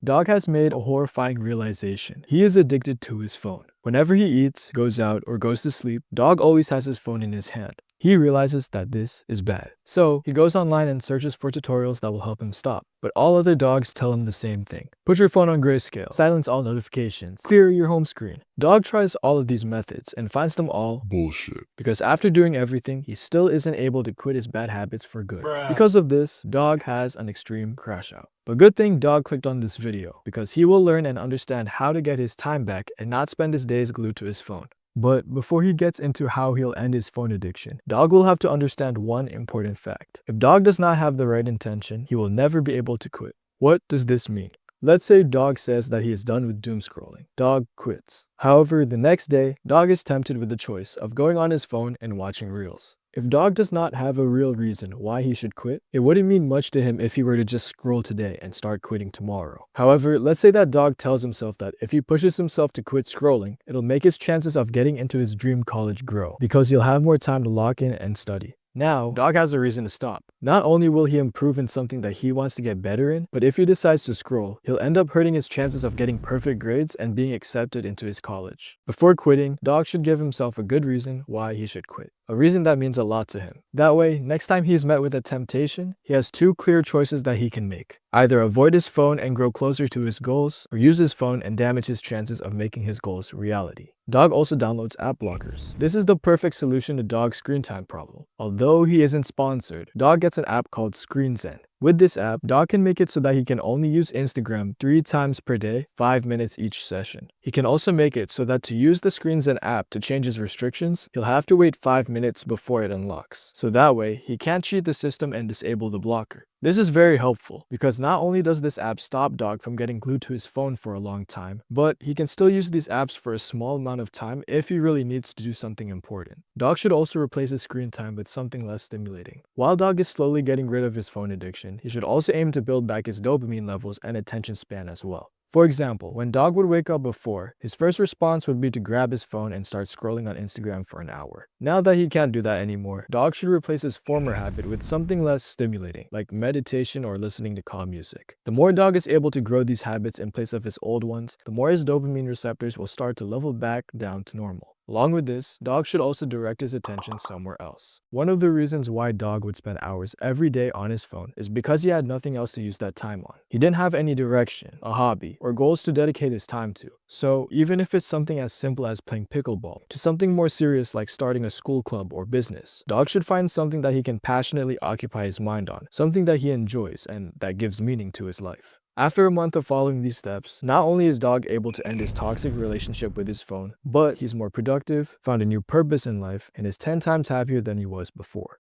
Dog has made a horrifying realization. He is addicted to his phone. Whenever he eats, goes out, or goes to sleep, Dog always has his phone in his hand. He realizes that this is bad. So, he goes online and searches for tutorials that will help him stop. But all other dogs tell him the same thing. Put your phone on grayscale, silence all notifications, clear your home screen. Dog tries all of these methods and finds them all bullshit. Because after doing everything, he still isn't able to quit his bad habits for good. Because of this, Dog has an extreme crash out. But good thing Dog clicked on this video, because he will learn and understand how to get his time back and not spend his days glued to his phone. But before he gets into how he'll end his phone addiction, Dog will have to understand one important fact. If Dog does not have the right intention, he will never be able to quit. What does this mean? Let's say Dog says that he is done with doom scrolling. Dog quits. However, the next day, Dog is tempted with the choice of going on his phone and watching reels. If Dog does not have a real reason why he should quit, it wouldn't mean much to him if he were to just scroll today and start quitting tomorrow. However, let's say that Dog tells himself that if he pushes himself to quit scrolling, it'll make his chances of getting into his dream college grow, because he'll have more time to lock in and study. Now, Dog has a reason to stop. Not only will he improve in something that he wants to get better in, but if he decides to scroll, he'll end up hurting his chances of getting perfect grades and being accepted into his college. Before quitting, Dog should give himself a good reason why he should quit. A reason that means a lot to him. That way, next time he's met with a temptation, he has two clear choices that he can make. Either avoid his phone and grow closer to his goals, or use his phone and damage his chances of making his goals reality. Dog also downloads app blockers. This is the perfect solution to Dog's screen time problem. Although he isn't sponsored, Dog gets an app called ScreenZen. With this app, Dog can make it so that he can only use Instagram 3 times per day, 5 minutes each session. He can also make it so that to use the ScreenZen app to change his restrictions, he'll have to wait 5 minutes before it unlocks. So that way, he can't cheat the system and disable the blocker. This is very helpful, because not only does this app stop Dog from getting glued to his phone for a long time, but he can still use these apps for a small amount of time if he really needs to do something important. Dog should also replace his screen time with something less stimulating. While Dog is slowly getting rid of his phone addiction, he should also aim to build back his dopamine levels and attention span as well. For example, when Dog would wake up before, his first response would be to grab his phone and start scrolling on Instagram for an hour. Now that he can't do that anymore, Dog should replace his former habit with something less stimulating, like meditation or listening to calm music. The more Dog is able to grow these habits in place of his old ones, the more his dopamine receptors will start to level back down to normal. Along with this, Dog should also direct his attention somewhere else. One of the reasons why Dog would spend hours every day on his phone is because he had nothing else to use that time on. He didn't have any direction, a hobby, or goals to dedicate his time to. So even if it's something as simple as playing pickleball, to something more serious like starting a school club or business, Dog should find something that he can passionately occupy his mind on, something that he enjoys and that gives meaning to his life. After a month of following these steps, not only is Dog able to end his toxic relationship with his phone, but he's more productive, found a new purpose in life, and is 10 times happier than he was before.